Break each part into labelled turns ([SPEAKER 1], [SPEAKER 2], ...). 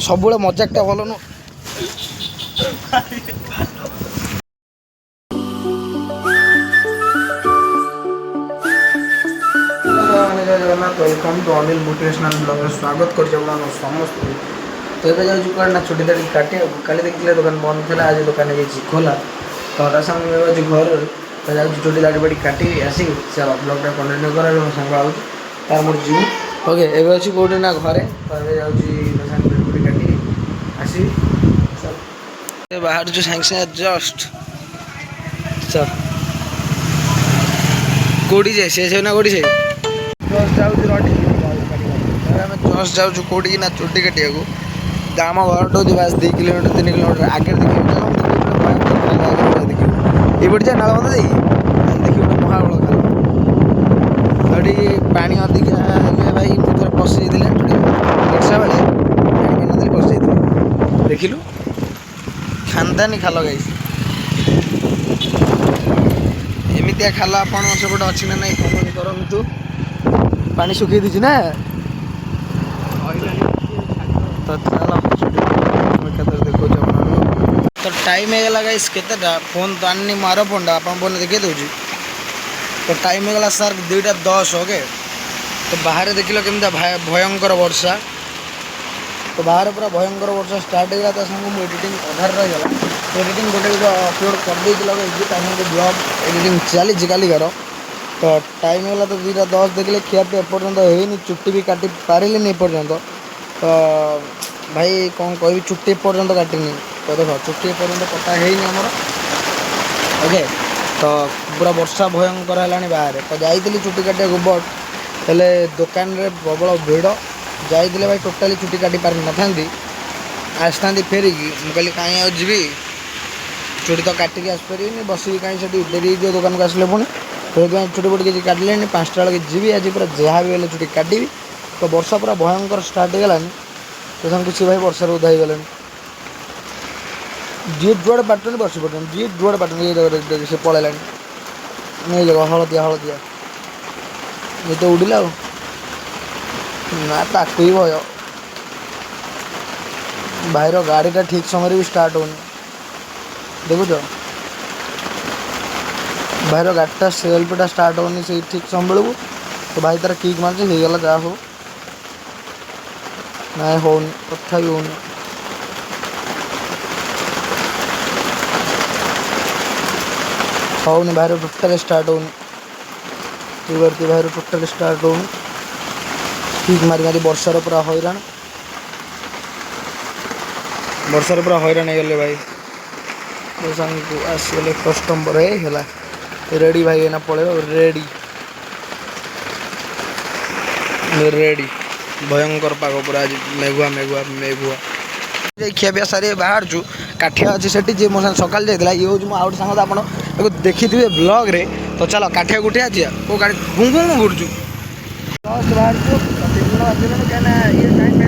[SPEAKER 1] ସବୁବେଳେ ମଜାକଟା ଭଲ ନୁହଁ। Jagannath welcome to Anil motivational ବ୍ଲଗ୍ରେ ସ୍ୱାଗତ କରୁଛି ଆପଣମାନଙ୍କୁ ସମସ୍ତଙ୍କୁ। ତ ଏବେ ଯାଉଛି କୁଆଡ଼େ ନା ଛୁଟି ଦାଡ଼ି କାଟିବାକୁ। କାଲି ଦେଖିଥିଲେ ଦୋକାନ ବନ୍ଦ ଥିଲା, ଆଜି ଦୋକାନ ହେଇଯାଇଛି ଖୋଲା। ତ ତା ସାଙ୍ଗେ ଏବେ ଯାଉଛି ଘରରେ, ତ ଯାଉଛି ଛୁଟି ଦାଡ଼ି ବାଡ଼ି କାଟିକି ଆସିକି ସେ ବ୍ଲଗ୍ଟା କଣ୍ଟିନ୍ୟୁ କରାଯାଉ। ମୋ ସାଙ୍ଗ ଆଉଛି ତାର ମୋର ଯିବୁ। ଓକେ, ଏବେ ଅଛି କେଉଁଠି ନା ଘରେ। ତ ଏବେ ଯାଉଛି ତା ସାଙ୍ଗେ ଛୁଟି କାଟିକି ଆସିବି। ବାହାରୁଛୁ ସାଙ୍ଗେ ସାଙ୍ଗେ ଜଷ୍ଟ କୋଉଠି ଯାଏ ସେ ନା କୋଉଠି ଯାଏ ଜଷ୍ଟ ଯାଉଛି ରଟି। ଆମେ ଜଷ୍ଟ ଯାଉଛୁ କୋଉଠିକି ନା ଚୁଟି କାଟିବାକୁ। ଆମ ଘରଠୁ ହେଉଛି ବାସ୍ 2 କିଲୋମିଟର 3 କିଲୋମିଟର ଆଗରେ ଦେଖିବୁ। ଏଇପଟେ ଯା ନାଳବନ୍ଧ ଦେଇକି ଦେଖିବୁ ଗୋଟେ ମହାବଳ ଖାଲ। ଏଠି ପାଣି ଅଧିକା ହେଲେ ଭାଇ ମୁଁ ଥରେ ପଶିଯାଇଥିଲି ବର୍ଷା ବେଳେ ପାଣି ନଦେଲେ ପଶିଯାଇଥିଲି। ଦେଖିଲୁ ଖାନଦାନୀ ଖାଲ ଗାଇଛି। ଏମିତିଆ ଖାଲ ଆପଣଙ୍କ ସେପଟେ ଅଛି ନା ନାଇଁ କମେଣ୍ଟ କରନ୍ତୁ। ପାଣି ଶୁଖେଇ ଦେଇଛି ନା ତ ଚାଲ ଏକାଥରେ ଦେଖାଉଛି ଆପଣମାନଙ୍କୁ। ତ ଟାଇମ୍ ହେଇଗଲା ଗାଇସ୍ କେତେଟା ଫୋନ୍ ତ ଆଣିନି ମୋ ଆର ଫୋନ୍ଟା ଆପଣଙ୍କ ଫୋନ୍ରେ ଦେଖେଇ ଦେଉଛି। ତ ଟାଇମ୍ ହେଇଗଲା ସାର୍ 2:10 ଓକେ। ତ ବାହାରେ ଦେଖିଲ କେମିତିଆ ଭୟଙ୍କର ବର୍ଷା। ତ ବାହାରେ ପୁରା ଭୟଙ୍କର ବର୍ଷା ଷ୍ଟାର୍ଟ ହେଇଗଲା। ତା ସାଙ୍ଗକୁ ମୁଁ ଏଡ଼ିଟିଂ ଅଧାରେ ରହିଗଲା। ଏଡ଼ିଟିଂ ଗୋଟେ ଅପଲୋଡ଼ କରିଦେଇକି ଲଗେଇଛି, ତା ସାଙ୍ଗେ ବ୍ଲଗ୍ ଏଡ଼ିଟିଂ ଚାଲିଛି କାଲିକାର। ତ ଟାଇମ୍ ହେଇଗଲା ତ 2:10 ଦେଖିଲେ ଖିଆପିଆ ଏପର୍ଯ୍ୟନ୍ତ ହେଇନି, ଚୁଟି ବି କାଟି ପାରିଲିନି ଏପର୍ଯ୍ୟନ୍ତ। ତ ଭାଇ କ'ଣ କହିବି, ଚୁଟି ଏପର୍ଯ୍ୟନ୍ତ କାଟିନି। ତ ଦେଖ ଚୁଟି ଏପର୍ଯ୍ୟନ୍ତ କଟା ହେଇନି ଆମର ଓକେ। ତ ପୁରା ବର୍ଷା ଭୟଙ୍କର ହେଲାଣି ବାହାରେ। ତ ଯାଇଥିଲି ଚୁଟି କାଟିବାକୁ ବଟ୍ ହେଲେ ଦୋକାନରେ ପ୍ରବଳ ଭିଡ଼। ଯାଇଥିଲେ ଭାଇ ଟୋଟାଲି ଚୁଟି କାଟି ପାରିନଥାନ୍ତି, ଆସିଥାନ୍ତି ଫେରିକି। ମୁଁ କହିଲି କାହିଁ ଆଉ ଯିବି, ଚୁଟି ତ କାଟିକି ଆସିପାରିବିନି, ବସିକି କାହିଁ ସେଠି ଡେରି ହେଇଯିବ ଦୋକାନକୁ ଆସିଲେ ପୁଣି। ସେଥିପାଇଁ ଚୁଟି ଫୁଟି କିଛି କାଟିଲେନି। 5ଟା ବେଳକୁ ଯିବି ଆଜି ପୁରା ଯାହା ବି ହେଲେ ଚୁଟି କାଟିବି। ତ ବର୍ଷା ପୁରା ଭୟଙ୍କର ଷ୍ଟାର୍ଟ ହେଇଗଲାଣି। ତ ସାଙ୍ଗେ କିଛି ଭାଇ ବର୍ଷାରେ ଓଦା ହେଇଗଲେଣି। ଯିଏ ଯୁଆଡ଼େ ପାରୁଛନ୍ତି ବସି ପଡ଼ୁଛନ୍ତି, ଯିଏ ଯୁଆଡ଼େ ପାରୁଛନ୍ତି। ସେ ପଳେଇଲାଣି ନେଇଯାଉ ହଳଦିଆ ଇଏ ତ ଉଡ଼ିଲା ଆଉ ନା ତାକୁ ବି ଭୟ। ଭାଇର ଗାଡ଼ିଟା ଠିକ୍ ସମୟରେ ବି ଷ୍ଟାର୍ଟ ହେଉନି ଦେଖୁଛ। ଭାଇର ଗାଡ଼ିଟା ସେଲ୍ଫଟା ଷ୍ଟାର୍ଟ ହେଉନି ସେଇ ଠିକ୍ ସମୟ ବେଳକୁ। ତ ଭାଇ ତାର କିକ୍ ମାରୁଛି, ହେଇଗଲା ଯାହା ହଉ। ନାଇଁ ହେଉନି, ତଥାପି ହେଉନି। ହେଉନି ଭାଇର ଟୋଟାଲି ଷ୍ଟାର୍ଟ ହେଉନି। ଭାଇର ଟୋଟାଲି ଷ୍ଟାର୍ଟ ହେଉନି। କିକ୍ ମାରି ମାରି ବର୍ଷାର ପୁରା ହଇରାଣ। ବର୍ଷାରେ ପୁରା ହଇରାଣ ହେଇଗଲେ ଭାଇ। ମୋ ସାଙ୍ଗକୁ ଆସିଗଲେ କଷ୍ଟମର ହେଲା ରେଡ଼ି ଭାଇ ଏଇନା ପଳେଇବ ରେଡ଼ି। ଭୟଙ୍କର ପାଗ ପୁରା ଆଜି ମେଘୁଆ ଯାଇ ଖିଆପିଆ ସାରି ବାହାରୁଛୁ। କାଠିଆ ଅଛି ସେଠି, ଯିଏ ମୋ ସାଙ୍ଗେ ସକାଳେ ଯାଇଥିଲା। ଇଏ ହେଉଛି ମୋ ଆଉ ଗୋଟେ ସାଙ୍ଗ, ଆପଣ ତାକୁ ଦେଖିଥିବେ ବ୍ଲଗ୍ରେ। ତ ଚାଲ କାଠିଆକୁ ଉଠିବା ଯିବା। କେଉଁ ଗାଡ଼ି ଘୁଁ ଘୁରୁଛୁ ଜଷ୍ଟ ବାହାରୁଛୁ। ଦିନ ଆସିଲାଣି କାହିଁକିନା ଇଏ ଟାଇମ୍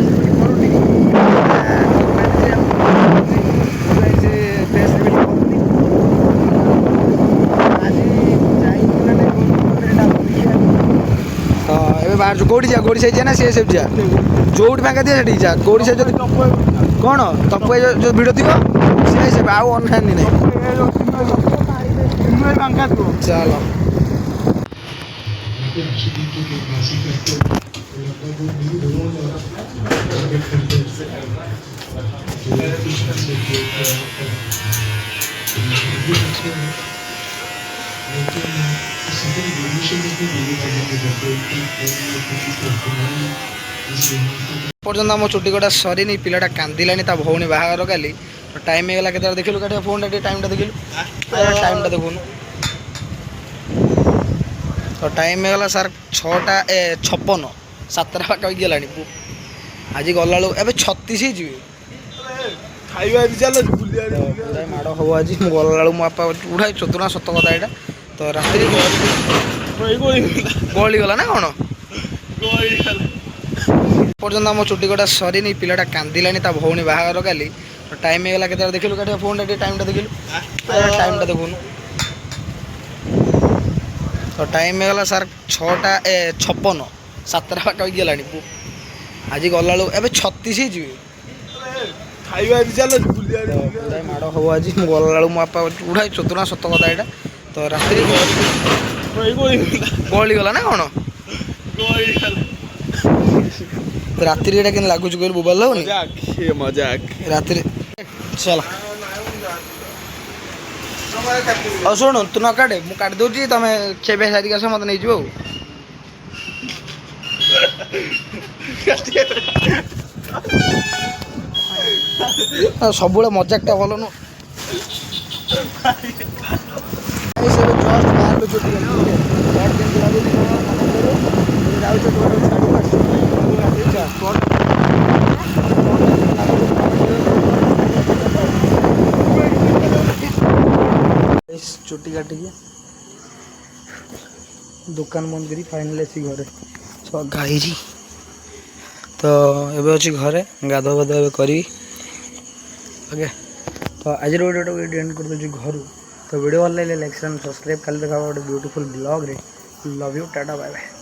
[SPEAKER 1] କରୁନି ଏବେ ବାହାରୁଛୁ। କେଉଁଠି ଯିବା, ଗୋଡ଼ି ସାଇଜ୍ ନା ସିଏ ସେଠି ଯିବା, ଯେଉଁଠି ଫାଙ୍କା ଦିଅ ସେଠିକି ଯା। ଗୋଡ଼ି ସାଇଜ୍ ଯଦି କ'ଣ ତପୁ ଯେଉଁ ଭିଡ଼ ଥିବ ସିଏ ସେ ଆଉ ଅନହାନି ନାହିଁ। ଚାଲ ପର୍ଯ୍ୟନ୍ତ ଆମ ଚୁଟି କଟା ସରିନି। ପିଲାଟା କାନ୍ଦିଲାଣି, ତା ଭଉଣୀ ବାହାଘର କାଲି। ଟାଇମ୍ ହେଇଗଲା କେତେବେଳେ ଦେଖିଲୁ କାଟିବା ଫୋନ୍ଟା ଟିକେ ଟାଇମ୍ଟା ଦେଖିଲୁ, ଟାଇମ୍ଟା ଦେଖୁନୁ। ତ ଟାଇମ୍ ହେଇଗଲା ସାର୍ 6:56, 7ଟା ପାଖାପାଖି ହେଲାଣି। ଆଜି ଗଲାବେଳକୁ ଏବେ 36 ହେଇଯିବେ। ଖାଇବା ଚାଲ ମାଡ଼ ହବ ଆଜି। ମୁଁ ଗଲାବେଳକୁ ମୋ ବାପା ଉଡ଼ା ଚତୁନା ସତ କଥା ଏଇଟା। ତ ରାତିରେ ଗଳିଗଲା ନା କ'ଣ ପର୍ଯ୍ୟନ୍ତ ଆମ ଚୁଟି କଟା ସରିନି। ପିଲାଟା କାନ୍ଦିଲାଣି, ତା ଭଉଣୀ ବାହାଘର କାଲି। ଟାଇମ୍ ହେଇଗଲା କେତେବେଳେ ଦେଖିଲୁ କାଟିବା ଫୋନ୍ଟା ଟିକେ ଟାଇମ୍ଟା ଦେଖିଲୁ, ଟାଇମ୍ଟା ଦେଖୁନୁ। ତ तो टाइम ହେଇଗଲା ସାର୍ 6ଟା 56 7ଟା ବାଟ ହେଇଗଲାଣି ଆଜି ଗଲାବେଳକୁ ଏବେ 36 ହେଇଯିବେ
[SPEAKER 2] ଖାଇବା ବି ଚାଲ
[SPEAKER 1] ଗୁଡ଼ାଏ ମାଡ଼ ହବ ଆଜି ମୁଁ ଗଲାବେଳକୁ ମୋ ବାପା ଗୁଡ଼ାଏ ଚତୁଣା ସତ କଥା ଏଇଟା ତ ରାତିରେ ଗଳିଗଲା ନା କ'ଣ ରାତିରେ ଏଇଟା କେମିତି ଲାଗୁଛି କହିଲୁ ବୋବାଲ ଲାଗୁନି
[SPEAKER 2] ମଜାକ
[SPEAKER 1] ରାତିରେ ଚାଲ ଆଉ ଶୁଣୁ ତୁ ନ କାଟେ ମୁଁ କାଟି ଦେଉଛି ତମେ ଖିଆ ସାରିକି ଆସ ମୋତେ ନେଇଯିବ ଆଉ ସବୁବେଳେ ମଜାକଟା ଭଲ ନୁହଁ ଚୁଟି କାଟିକି ଦୋକାନ ବନ୍ଦ କରି ଫାଇନାଲି ଆସି ଘରେ ଗାଇଛି ତ ଏବେ ଅଛି ଘରେ ଗାଧୁଆ ପାଧୁଆ ଏବେ କରିବି ଓକେ ତ ଆଜିର ଭିଡ଼ିଓଟାକୁ ଏଇଠି ଏଣ୍ଡ କରିଦେଉଛି ଘରୁ ତ ଭିଡ଼ିଓ ଭଲ ଲାଗିଲେ ଲାଇକ୍ ସେଣ୍ଡ ସବସ୍କ୍ରାଇବ୍ କାଲି ଦେଖା ଗୋଟେ ବ୍ୟୁଟିଫୁଲ୍ ବ୍ଲଗ୍ରେ love you tata bye bye